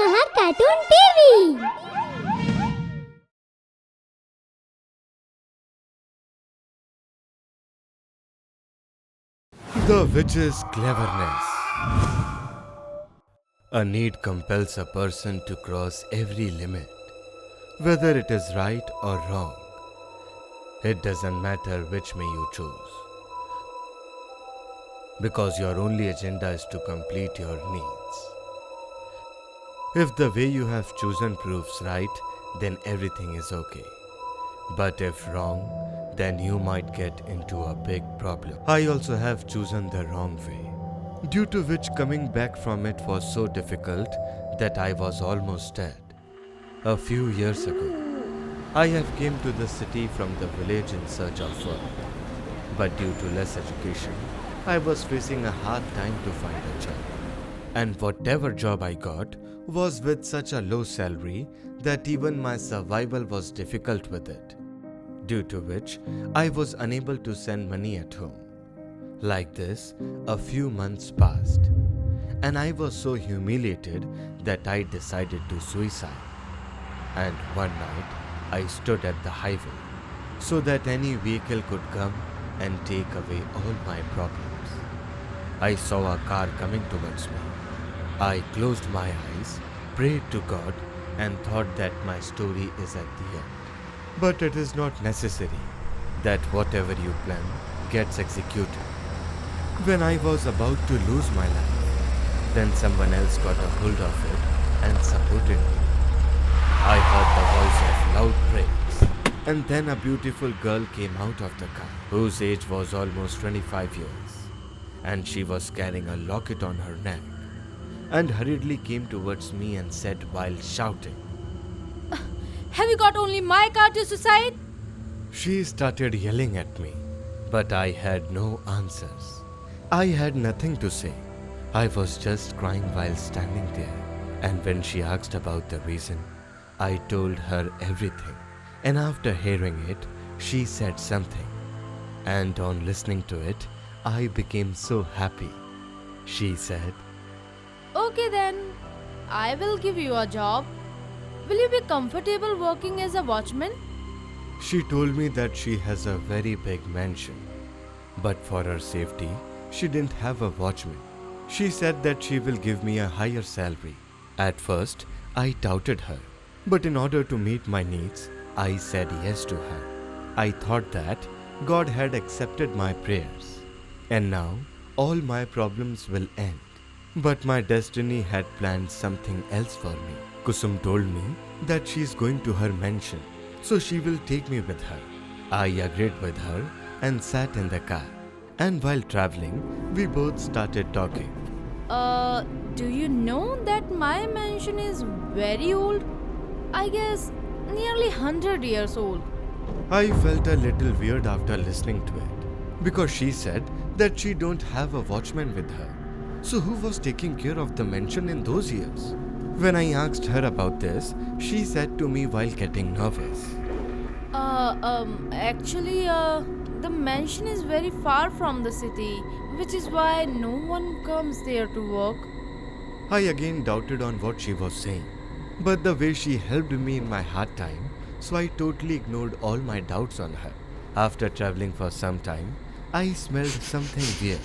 Maha Cartoon TV. The witch's cleverness. A need compels a person to cross every limit, whether it is right or wrong. It doesn't matter which may you choose, because your only agenda is to complete your needs. If the way you have chosen proves right, then everything is okay. But if wrong, then you might get into a big problem. I also have chosen the wrong way, due to which coming back from it was so difficult that I was almost dead. A few years ago, I have came to the city from the village in search of work. But due to less education, I was facing a hard time to find a job. And whatever job I got was with such a low salary that even my survival was difficult with it, due to which I was unable to send money at home. Like this, a few months passed, and I was so humiliated that I decided to suicide. And one night, I stood at the highway so that any vehicle could come and take away all my problems. I saw a car coming towards me. I closed my eyes, prayed to God, and thought that my story is at the end. But it is not necessary that whatever you plan gets executed. When I was about to lose my life, then someone else got a hold of it and supported me. I heard the voice of loud praise, and then a beautiful girl came out of the car, whose age was almost 25 years, and she was carrying a locket on her neck, and hurriedly came towards me and said while shouting, Have you got only my car to suicide? She started yelling at me, but I had no answers. I had nothing to say. I was just crying while standing there, and when she asked about the reason, I told her everything, and after hearing it, she said something, and on listening to it, I became so happy. She said, Okay then, I will give you a job. Will you be comfortable working as a watchman? She told me that she has a very big mansion, but for her safety, she didn't have a watchman. She said that she will give me a higher salary. At first, I doubted her, but in order to meet my needs, I said yes to her. I thought that God had accepted my prayers, and now all my problems will end. But my destiny had planned something else for me. Kusum told me that she is going to her mansion, so she will take me with her. I agreed with her and sat in the car. And while traveling, we both started talking. Do you know that my mansion is very old? I guess nearly 100 years old. I felt a little weird after listening to it, because she said that she don't have a watchman with her. So who was taking care of the mansion in those years? When I asked her about this, she said to me while getting nervous, Actually, the mansion is very far from the city, which is why no one comes there to work. I again doubted on what she was saying, but the way she helped me in my hard time, so I totally ignored all my doubts on her. After traveling for some time, I smelled something weird.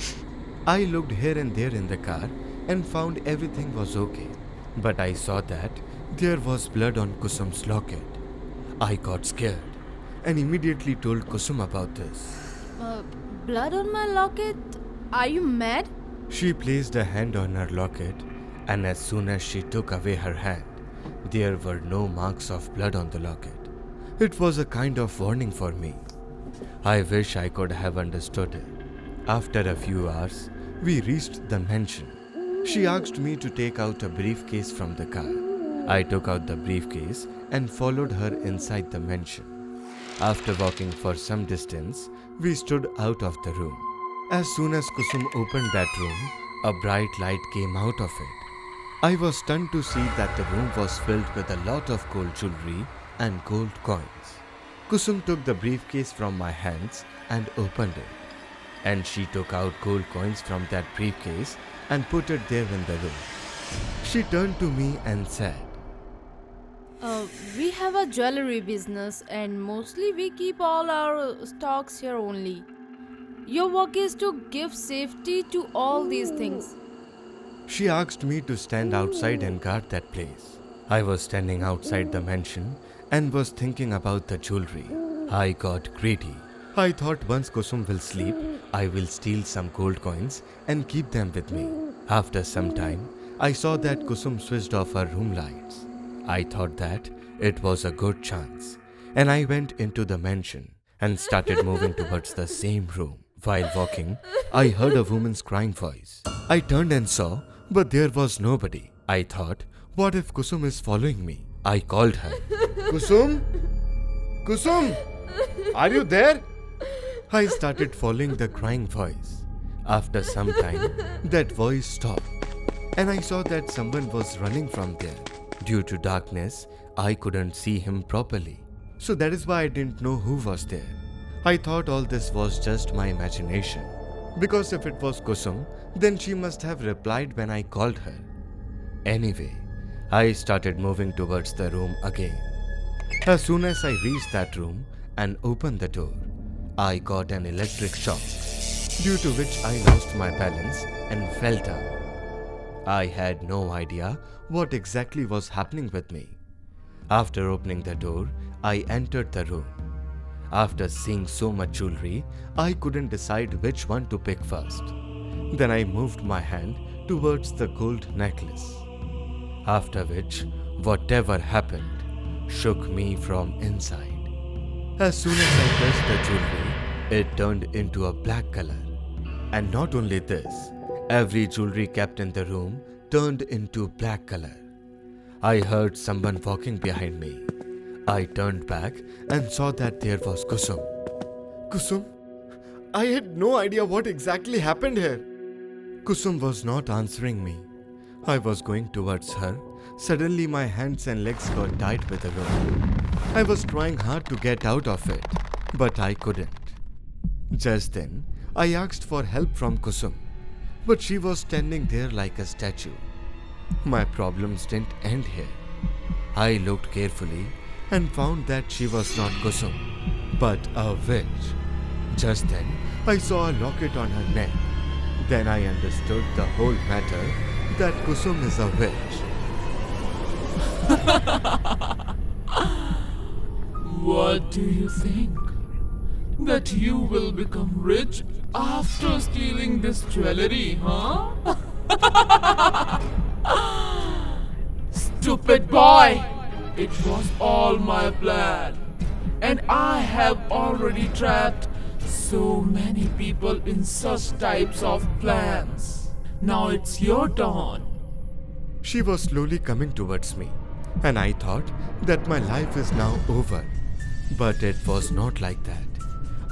I looked here and there in the car and found everything was okay. But I saw that there was blood on Kusum's locket. I got scared and immediately told Kusum about this. Blood on my locket? Are you mad? She placed a hand on her locket, and as soon as she took away her hand, there were no marks of blood on the locket. It was a kind of warning for me. I wish I could have understood it. After a few hours, we reached the mansion. She asked me to take out a briefcase from the car. I took out the briefcase and followed her inside the mansion. After walking for some distance, we stood out of the room. As soon as Kusum opened that room, a bright light came out of it. I was stunned to see that the room was filled with a lot of gold jewelry and gold coins. Kusum took the briefcase from my hands and opened it. And she took out gold coins from that briefcase and put it there in the room. She turned to me and said, We have a jewelry business and mostly we keep all our stocks here only. Your work is to give safety to all these things. She asked me to stand outside and guard that place. I was standing outside the mansion and was thinking about the jewelry. I got greedy. I thought once Kusum will sleep, I will steal some gold coins and keep them with me. After some time, I saw that Kusum switched off her room lights. I thought that it was a good chance, and I went into the mansion and started moving towards the same room. While walking, I heard a woman's crying voice. I turned and saw, but there was nobody. I thought, what if Kusum is following me? I called her. Kusum? Kusum? Are you there? I started following the crying voice. After some time, that voice stopped, and I saw that someone was running from there. Due to darkness, I couldn't see him properly. So that is why I didn't know who was there. I thought all this was just my imagination. Because if it was Kusum, then she must have replied when I called her. Anyway, I started moving towards the room again. As soon as I reached that room and opened the door, I got an electric shock, due to which I lost my balance and fell down. I had no idea what exactly was happening with me. After opening the door, I entered the room. After seeing so much jewelry, I couldn't decide which one to pick first. Then I moved my hand towards the gold necklace. After which, whatever happened shook me from inside. As soon as I touched the jewelry, it turned into a black color. And not only this, every jewelry kept in the room turned into black color. I heard someone walking behind me. I turned back and saw that there was Kusum. Kusum? I had no idea what exactly happened here. Kusum was not answering me. I was going towards her. Suddenly my hands and legs got tied with a rope. I was trying hard to get out of it, but I couldn't. Just then, I asked for help from Kusum, but she was standing there like a statue. My problems didn't end here. I looked carefully and found that she was not Kusum, but a witch. Just then, I saw a locket on her neck. Then I understood the whole matter, that Kusum is a witch. What do you think? That you will become rich after stealing this jewelry, huh? Stupid boy! It was all my plan. And I have already trapped so many people in such types of plans. Now it's your turn. She was slowly coming towards me, and I thought that my life is now over. But it was not like that.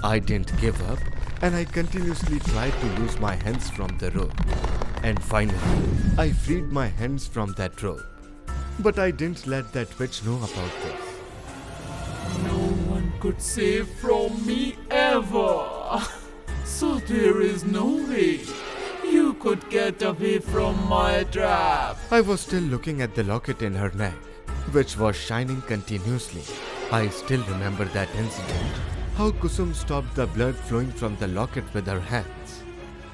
I didn't give up, and I continuously tried to loose my hands from the rope. And finally, I freed my hands from that rope. But I didn't let that witch know about this. No one could save from me ever. So there is no way you could get away from my trap. I was still looking at the locket in her neck, which was shining continuously. I still remember that incident, how Kusum stopped the blood flowing from the locket with her hands.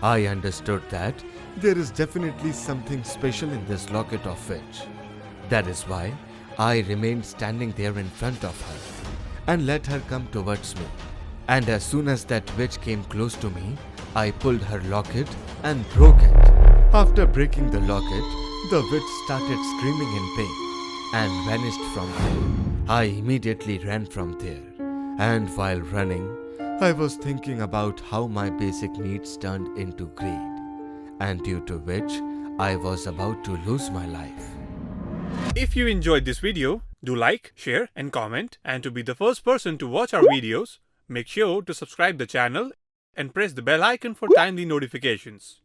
I understood that there is definitely something special in this locket of witch. That is why I remained standing there in front of her and let her come towards me. And as soon as that witch came close to me, I pulled her locket and broke it. After breaking the locket, the witch started screaming in pain and vanished from there. I immediately ran from there, and while running, I was thinking about how my basic needs turned into greed, and due to which I was about to lose my life. If you enjoyed this video, do like, share and comment, and to be the first person to watch our videos, make sure to subscribe the channel and press the bell icon for timely notifications.